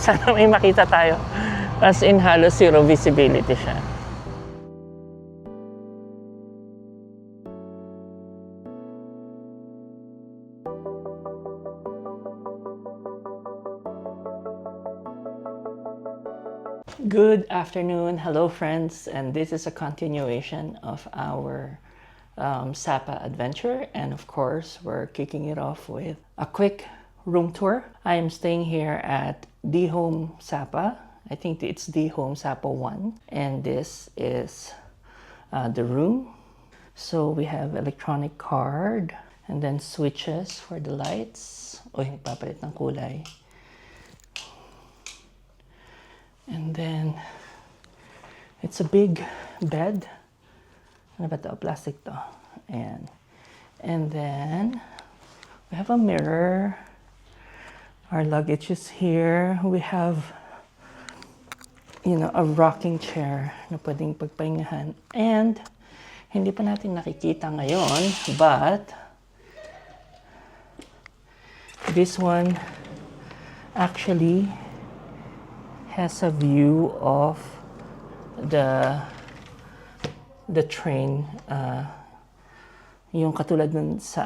Sana may makita tayo. As in, halos zero visibility siya. Good afternoon, hello friends, and this is a continuation of our Sapa adventure, and of course we're kicking it off with a quick room tour. I am staying here at D Home Sapa. I think it's D Home Sapa 1, and this is the room. So we have electronic card and then switches for the lights. Nagpapalit ng kulay. And then, it's a big bed. Ano ba ito? Plastic to. And then, we have a mirror. Our luggage is here. We have, a rocking chair na pwedeng pagpahingahan. And, hindi pa natin nakikita ngayon, but, this one, actually, has a view of the train, yung katulad nun sa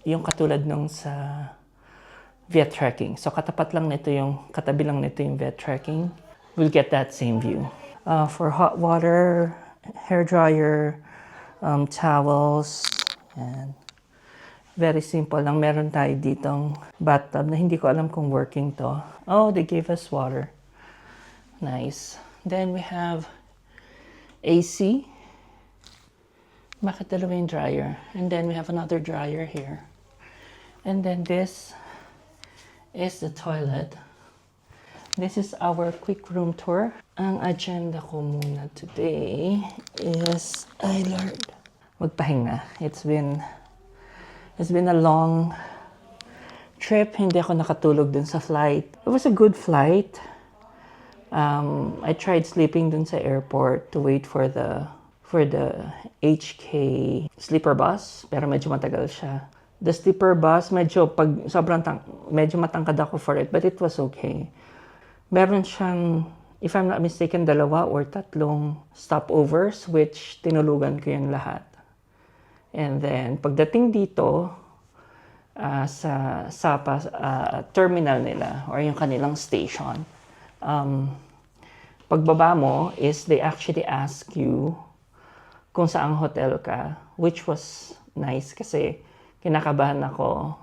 yung katulad nung sa Viet Trekking. So katabi lang nito yung Viet Trekking. We'll get that same view. For hot water, hair dryer, towels, and very simple lang. Meron tayo ditong bathtub na hindi ko alam kung working to. Oh, they gave us water. Nice. Then we have AC. Bakit dalawa yung dryer? And then we have another dryer here. And then this is the toilet. This is our quick room tour. Ang agenda ko muna today is, ay Lord, magpahinga. It's been a long trip. Hindi ako nakatulog dun sa flight. It was a good flight. I tried sleeping dun sa airport to wait for the HK sleeper bus, pero medyo matagal siya. The sleeper bus, medyo matangkad ako for it, but it was okay. Meron siyang, if I'm not mistaken, 2 or 3 stopovers, which tinulugan ko yun lahat. And then, pagdating dito, sa Sapa terminal nila, or yung kanilang station, pagbaba mo is they actually ask you kung saang hotel ka, which was nice kasi kinakabahan ako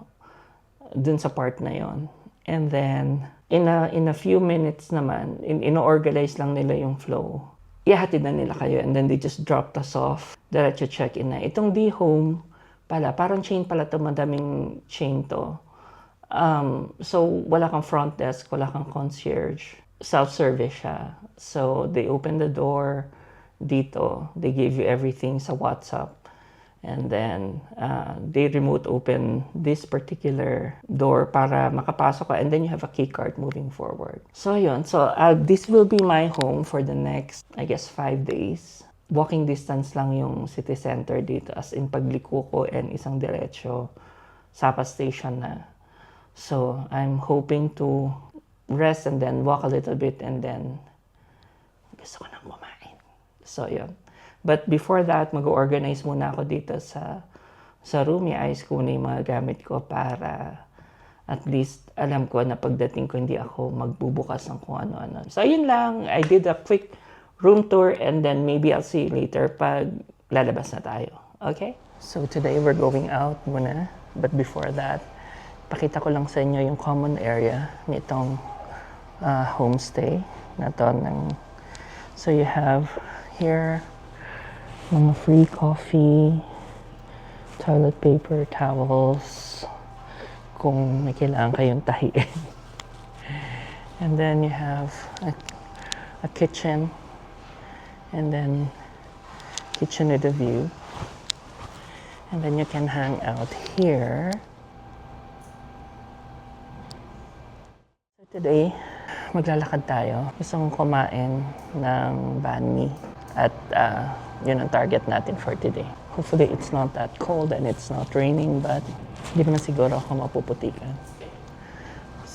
dun sa part na yon. And then, in a few minutes naman, ino-organize lang nila yung flow. Ihatid na nila kayo, and then they just dropped us off. Diretso check-in na. Itong D Home pala, parang chain pala to, madaming chain to. So, wala kang front desk, wala kang concierge. Self-service siya. So, they open the door dito. They give you everything sa WhatsApp. And then, they remote open this particular door para makapasok ka. And then you have a key card moving forward. So, yun. So, this will be my home for the next, I guess, 5 days. Walking distance lang yung city center dito. As in, pagliko ko and isang diretso, Sapa Station na. So, I'm hoping to rest and then walk a little bit and then gusto ko nang kumain. So, yun. But before that, mag-organize muna ako dito sa room. I-ayos ko na yung mga gamit ko para at least alam ko na pagdating ko hindi ako magbubukas ng kung ano-ano. So, yun lang. I did a quick room tour and then maybe I'll see you later pag lalabas na tayo. Okay? So, today we're going out muna. But before that, pakita ko lang sa inyo yung common area nitong homestay na to. So, you have here mga free coffee, toilet paper, towels, kung may kailangan kayong tahiin. And then you have a kitchen, and then kitchen with a view. And then you can hang out here. So today, maglalakad tayo. Gusto kong kumain ng banh mi. At yun ang target natin for today. Hopefully it's not that cold and it's not raining, but hindi naman siguro ako mapuputikan.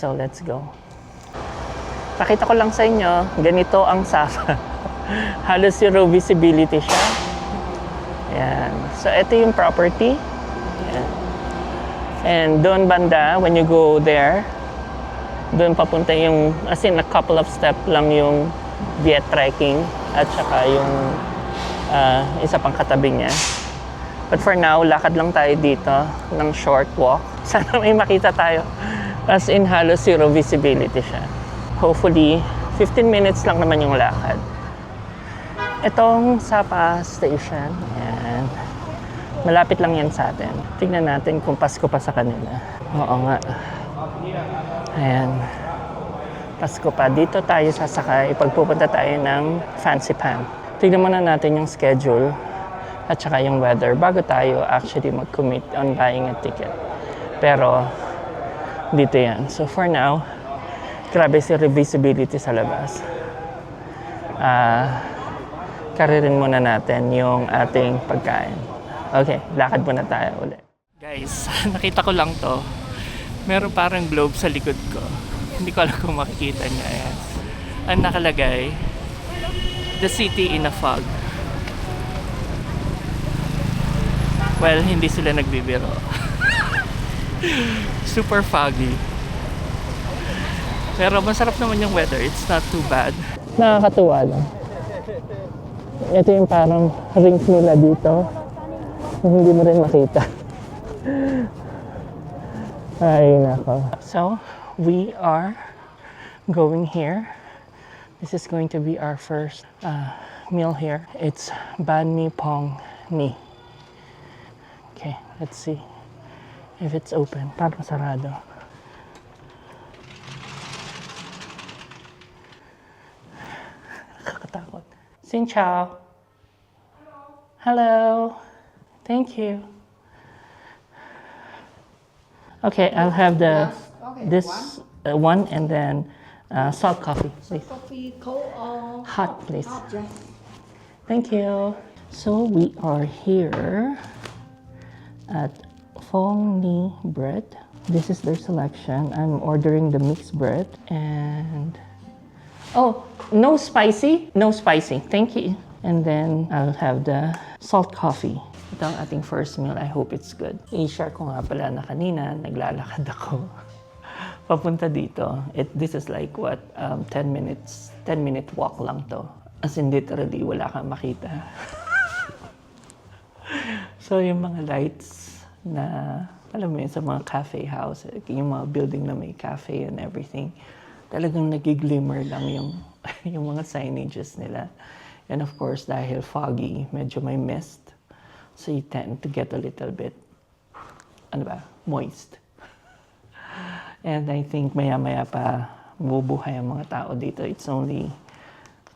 So, let's go. Pakita ko lang sa inyo, ganito ang Sapa. Halos zero visibility siya. Ayan. So, ito yung property. Ayan. And doon banda, when you go there, doon papunta yung, as in a couple of step lang yung Viet Trekking at saka yung isa pang katabi niya. But for now, lakad lang tayo dito ng short walk. Sana may makita tayo. As in, halos zero visibility siya. Hopefully, 15 minutes lang naman yung lakad. Itong Sapa Station, ayan. Malapit lang yan sa atin. Tignan natin kung Pasko pa sa kanila. Oo nga. Ayan. Pasko pa. Dito tayo sasakay pag pupunta tayo ng Fancy Pan. Tignan muna natin yung schedule at saka yung weather bago tayo actually mag-commit on buying a ticket. Pero, dito yan. So for now, grabe si visibility sa labas. Karirin muna natin yung ating pagkain. Okay, lakad muna tayo ulit. Guys, nakita ko lang to. Meron parang globe sa likod ko. Hindi ko alam kung makikita niya yan. Ang nakalagay, the city in a fog. Well, hindi sila nagbibiro. Super foggy. Pero masarap naman yung weather. It's not too bad. Nakakatuwa lang. Ito yung parang rings nila dito. Hindi mo rin makita. Ay, nako. So, we are going here. This is going to be our first meal here. It's Ban Mi Pong Ni. Okay, let's see if it's open. Parang sarado. Nakakatakot. Xin chào. Hello. Thank you. Okay, I'll have this one and then salt coffee, please. Coffee, cold or Hot, please. hot, yes. Thank you. So we are here at Phong Ni Bread. This is their selection. I'm ordering the mixed bread and no spicy. No spicy. Thank you. And then I'll have the salt coffee. Ito ang ating first meal. I hope it's good. I-share ko nga pala na kanina, naglalakad ako. Papunta dito. This is like what, 10-minute walk lang to. As in literally, wala kang makita. So yung mga lights na, alam mo yun, sa mga cafe house, yung mga building na may cafe and everything, talagang nagiglimmer lang yung mga signages nila. And of course, dahil foggy, medyo may mist. So you tend to get a little bit, moist. And I think maya-maya pa bubuhay ang mga tao dito. It's only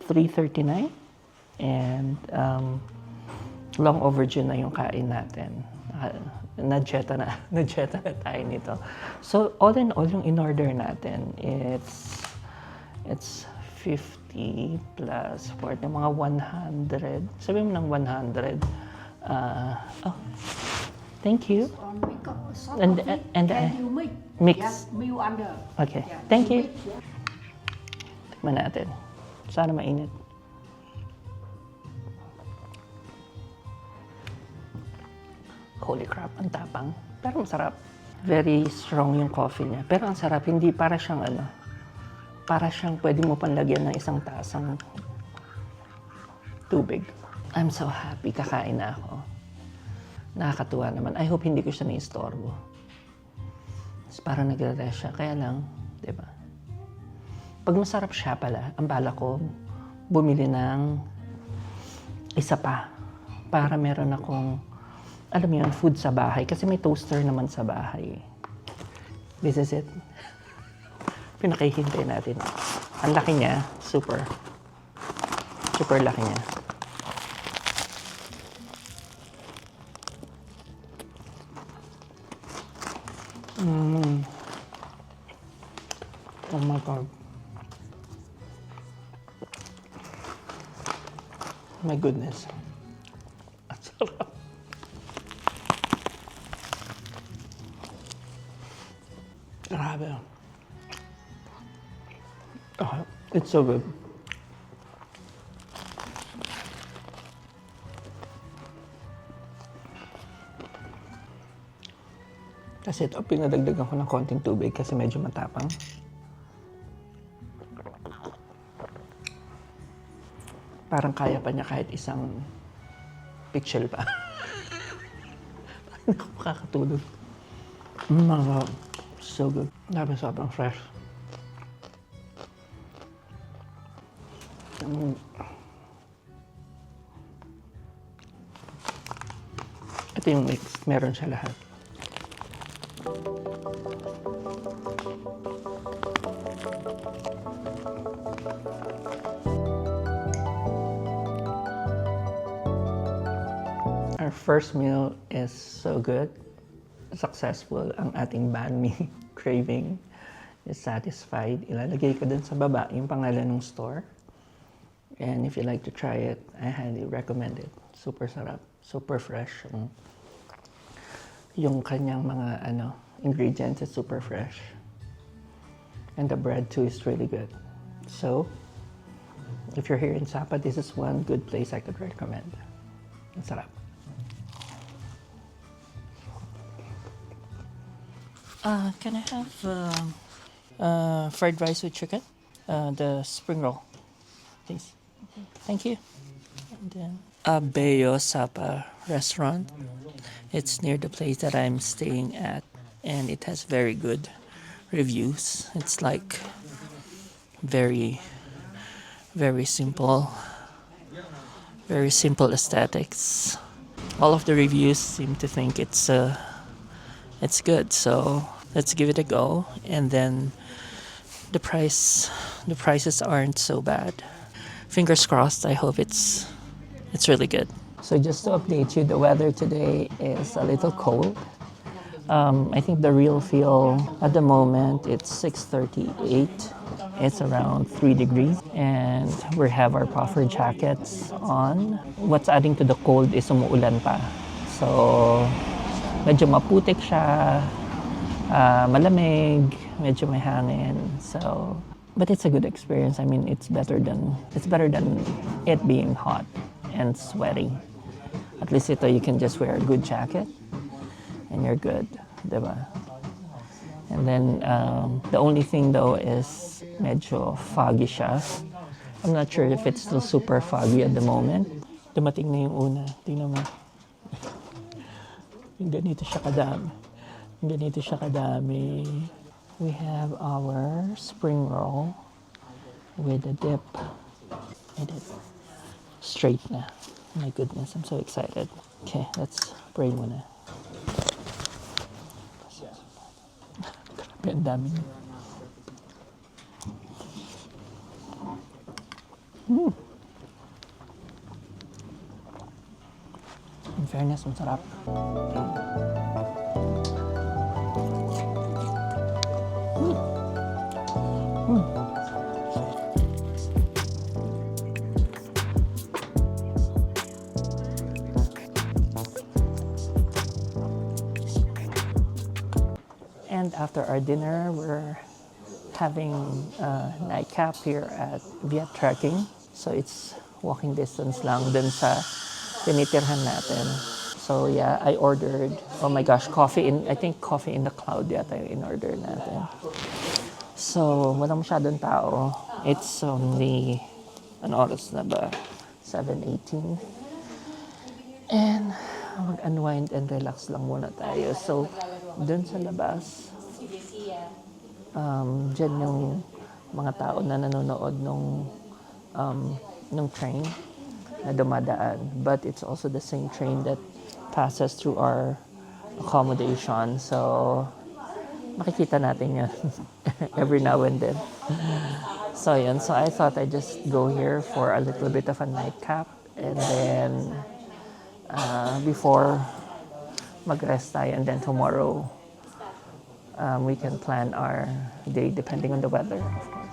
3:39 and long overdue na yung kain natin. Na-jeta na tayo nito. So all in all, yung in-order natin, it's 50 plus 40, mga 100. Sabihin mo ng 100. Thank you. And You mix. Yes, meal under. Okay, Yeah, thank you. mix, yeah. Tikman natin. Sana mainit. Holy crap, ang tapang. Pero masarap. Very strong yung coffee niya. Pero ang sarap, hindi para siyang para siyang pwede mo panlagyan ng isang tasang tubig. I'm so happy, kakain na ako. Nakakatuwa naman. I hope hindi ko siya na-istorbo. Parang nagre-rest siya. Kaya lang, di ba? Pag masarap siya pala, ang bala ko, bumili ng isa pa. Para meron akong, alam mo yun, food sa bahay. Kasi may toaster naman sa bahay. This is it. Pinakihintay natin. Ang laki niya, super laki niya. Oh my God. My goodness. Ang sarap. Grabe. Oh, it's so good. Kasi ito, pinadagdagan ko ng konting tubig kasi medyo matapang. Parang kaya pa niya kahit isang pixel pa. Hindi ko makakatulog. Mga so good. Grabe, sobrang fresh. Ito yung mix. Meron siya lahat. Our first meal is so good. Successful ang ating banh mi craving is satisfied. Ilalagay ko dun sa baba yung pangalan ng store. And if you like to try it, I highly recommend it. Super sarap, super fresh. Yung kanyang mga ingredients is super fresh. And the bread too is really good. So, if you're here in Sapa, this is one good place I could recommend. Ang sarap. Can I have fried rice with chicken? The spring roll, please. Thank you. And then Abeyo Sapa restaurant. It's near the place that I'm staying at, and it has very good reviews. It's like very, very simple aesthetics. All of the reviews seem to think it's good, so let's give it a go. And then the prices aren't so bad. Fingers crossed. I hope it's really good. So just to update you, the weather today is a little cold. I think the real feel at the moment, it's 6:38. It's around 3 degrees, and we have our puffer jackets on. What's adding to the cold is umuulan pa. So medyo maputik siya, malamig, medyo may hangin. So, but it's a good experience. I mean, it's better than it being hot and sweaty. At least ito, you can just wear a good jacket and you're good, diba? And then the only thing though is medyo foggy siya. I'm not sure if it's still super foggy at the moment. Dumating na yung una. Tingnan mo. Yung ganito siya kadami. We have our spring roll with a dip. Made it straight na. My goodness, I'm so excited. Okay, let's pray muna. Grabe, ang dami. In fairness, masarap. And after our dinner, we're having a nightcap here at Viet Trekking. So it's walking distance lang dun sa tinitirhan natin. So yeah, I ordered, oh my gosh, coffee in the cloud yata yung in-order natin. So, walang masyadong tao. It's only, oras na ba? 7:18. And mag-unwind and relax lang muna tayo. So, dun sa labas, dyan yung mga tao na nanonood nung train na dumadaan. But it's also the same train that passes through our accommodation. So, makikita natin yan every now and then. So, yun. So, I thought I'd just go here for a little bit of a nightcap. And then, before mag-rest tayo. And then tomorrow, we can plan our day depending on the weather, of course.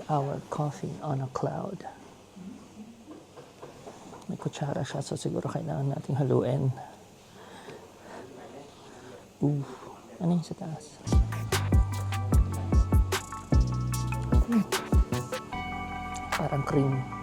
our coffee on a cloud. May kutsara siya, so siguro kailangan nating haluin. Ooh, ano yung sa taas? Parang cream.